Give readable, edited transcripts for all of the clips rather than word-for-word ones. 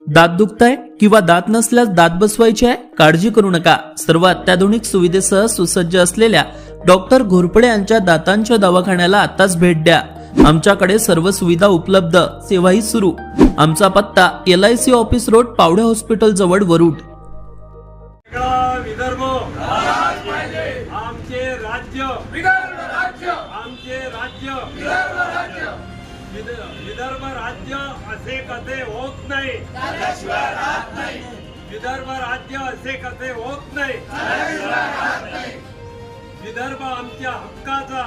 दात दुखताय किंवा दात नसल्यास दात बसवायचे आहे? काळजी करू नका. सर्व अत्याधुनिक सुविधेसह सुसज्ज असलेल्या डॉक्टर घोरपडे यांच्या दातांच्या दवाखान्याला आताच भेट द्या. आमच्याकडे सर्व सुविधा उपलब्ध, सेवाही सुरू. आमचा पत्ता LIC office road, Pawde hospital जवळ, वरुड. विदर्भ आमचे राज्य, आमचे राज्य, विदर्भ राज्य असे कसे होत नाही, विदर्भ राज्य असे कसे होत नाही. विदर्भ आमच्या हक्काचा,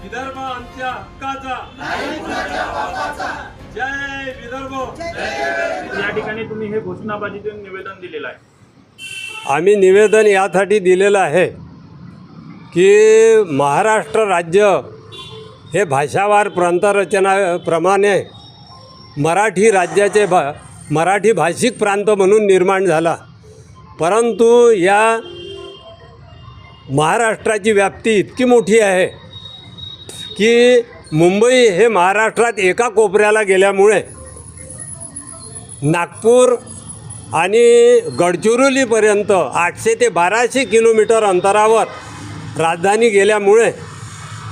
विदर्भ आमच्या हक्काचा. जय विदर्भ. या ठिकाणी तुम्ही हे घोषणाबाजीतून निवेदन दिलेलं आहे. आम्ही निवेदन यासाठी दिलेलं आहे की महाराष्ट्र राज्य हे भाषावार प्रांतरचनाप्रमाणे मराठी राज्याचे मराठी भाषिक प्रांत म्हणून निर्माण झाला. परंतु या महाराष्ट्राची व्याप्ती इतकी मोठी आहे की मुंबई हे महाराष्ट्रात एका कोपऱ्याला गेल्यामुळे नागपूर आणि गडचिरोलीपर्यंत 800 ते 1200 किलोमीटर अंतरावर राजधानी गेल्यामुळे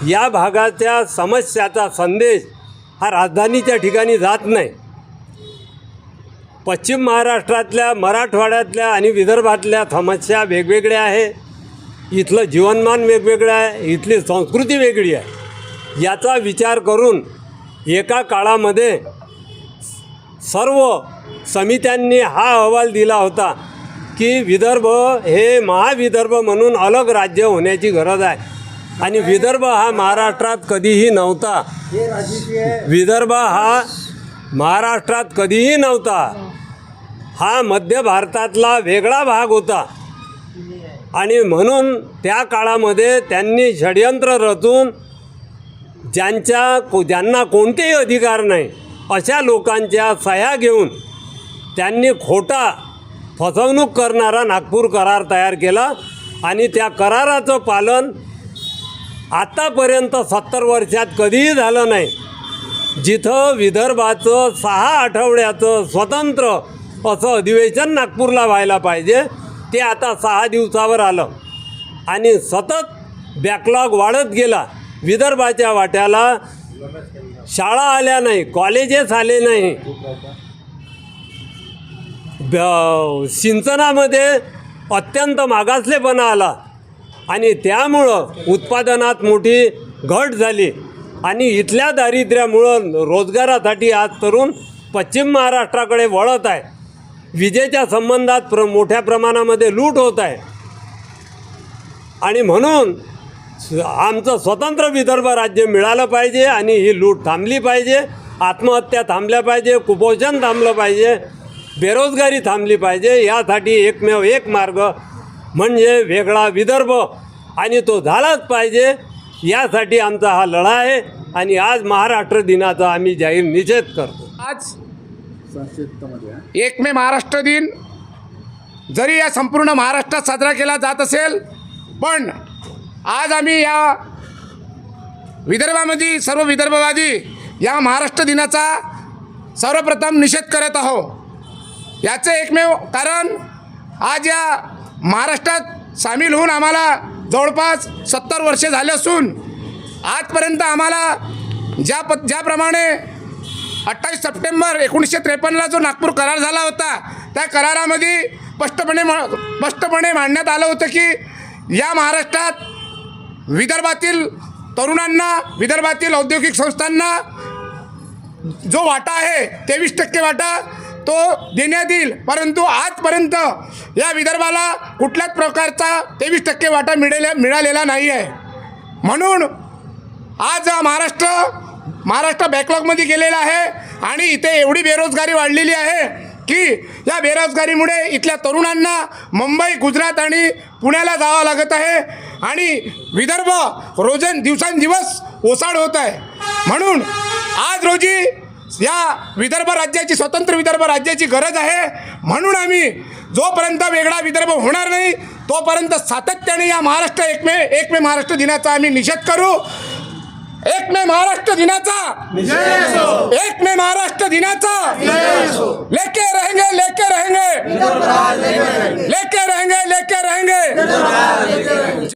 या भागाच्या समस्याचा संदेश हा राजधानीच्या ठिकाणी जात नाही. पश्चिम महाराष्ट्रातल्या, मराठवाड्यातल्या आणि विदर्भातल्या समस्या वेगवेगळ्या आहे. इथलं जीवनमान वेगवेगळं आहे, इथली संस्कृती वेगळी आहे. याचा विचार करून एका काळामध्ये सर्व समित्यांनी हा अहवाल दिला होता की विदर्भ हे महाविदर्भ म्हणून अलग राज्य होण्याची गरज आहे. आणि विदर्भ हा महाराष्ट्रात कधीही नव्हता. विदर्भ हा महाराष्ट्रात कधीही नव्हता. हा मध्य भारतातला वेगळा भाग होता. आणि म्हणून त्या काळामध्ये त्यांनी षडयंत्र रचून ज्यांना कोणतेही अधिकार नाही अशा लोकांच्या सह्या घेऊन त्यांनी खोटा फसवणूक करणारा नागपूर करार तयार केला. आणि त्या कराराचं पालन आतापर्यंत 70 वर्षात कधीही झालं नाही. जिथं विदर्भाचं 6 आठवड्याचं स्वतंत्र असं अधिवेशन नागपूरला व्हायला पाहिजे ते आता 6 दिवसावर आलं. आणि सतत बॅकलॉग वाढत गेला. विदर्भाच्या वाट्याला शाळा आल्या नाही, कॉलेजेस आले नाही, सिंचनामध्ये अत्यंत मागासलेपणा आला. आणि त्यामुळं उत्पादनात मोठी घट झाली. आणि इथल्या दारिद्र्यामुळं रोजगारासाठी आज तरुण पश्चिम महाराष्ट्राकडे वळत आहे. विजेच्या संबंधात मोठ्या प्रमाणामध्ये लूट होत आहे. आणि म्हणून आमचं स्वतंत्र विदर्भ राज्य मिळालं पाहिजे आणि ही लूट थांबली पाहिजे. आत्महत्या थांबल्या पाहिजे, कुपोषण थांबलं पाहिजे, बेरोजगारी थांबली पाहिजे. यासाठी एकमेव एक मार्ग म्हणजे वेगळा विदर्भ, आणि तो झालाच पाहिजे. यासाठी आमचा हा लढा आहे. आणि आज महाराष्ट्र दिनाचा आम्ही जाहीर निषेध करतो. आज 1 मे महाराष्ट्र दिन जरी या संपूर्ण महाराष्ट्रात साजरा केला जात असेल, पण आज आम्ही या विदर्भामध्ये सर्व विदर्भवादी या महाराष्ट्र दिनाचा सर्वप्रथम निषेध करत आहोत. याचे एकमेव कारण आज या महाराष्ट्रात सामील होऊन आम्हाला जवळपास 70 वर्षे झाले असून आजपर्यंत आम्हाला ज्याप्रमाणे 28 सप्टेंबर 1953ला जो नागपूर करार झाला होता, त्या करारामध्ये स्पष्टपणे मांडण्यात आलं होतं की या महाराष्ट्रात विदर्भातील तरुणांना, विदर्भातील औद्योगिक संस्थांना जो वाटा आहे 23% वाटा तो देण्यात येईल. परंतु आजपर्यंत या विदर्भाला कुठल्याच प्रकारचा 23% वाटा मिळालेला नाही आहे. म्हणून आज महाराष्ट्र बॅकलॉगमध्ये गेलेला आहे. आणि इथे एवढी बेरोजगारी वाढलेली आहे की या बेरोजगारीमुळे इथल्या तरुणांना मुंबई, गुजरात आणि पुण्याला जावं लागत आहे. आणि विदर्भ दिवसांदिवस ओसाड होत आहे. म्हणून आज रोजी या विदर्भ राज्याची, स्वतंत्र विदर्भ राज्याची गरज आहे. म्हणून आम्ही जोपर्यंत वेगळा विदर्भ होणार नाही तोपर्यंत सातत्याने या एक मे महाराष्ट्र दिनाचा आम्ही निषेध करू. एक मे महाराष्ट्र दिनाचा, एक मे महाराष्ट्र दिनाचा लेके रहेंगे, लेके रहेंगे, लेके रहेंगे, लेके रहेंगे.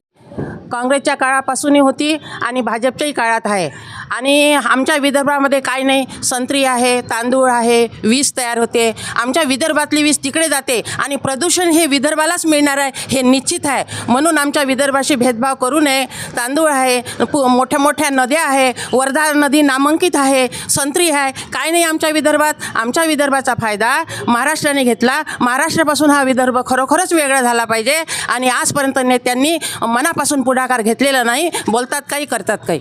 काँग्रेसच्या काळापासूनही होती आणि भाजपच्याही काळात आहे. आणि आमच्या विदर्भामध्ये काही नाही, संत्री आहे, तांदूळ आहे, वीज तयार होते. आमच्या विदर्भातली वीज तिकडे जाते आणि प्रदूषण हे विदर्भालाच मिळणार आहे हे निश्चित आहे. म्हणून आमच्या विदर्भाशी भेदभाव करू नये. तांदूळ आहे, मोठ्या मोठ्या नद्या आहे, वर्धा नदी नामांकित आहे, संत्री आहे, काय नाही आमच्या विदर्भात. आमच्या विदर्भाचा फायदा महाराष्ट्राने घेतला. महाराष्ट्रापासून हा विदर्भ खरोखरच वेगळा झाला पाहिजे. आणि आजपर्यंत नेत्यांनी मनापासून पुढाकार घेतलेला नाही. बोलतात काही, करतात काही.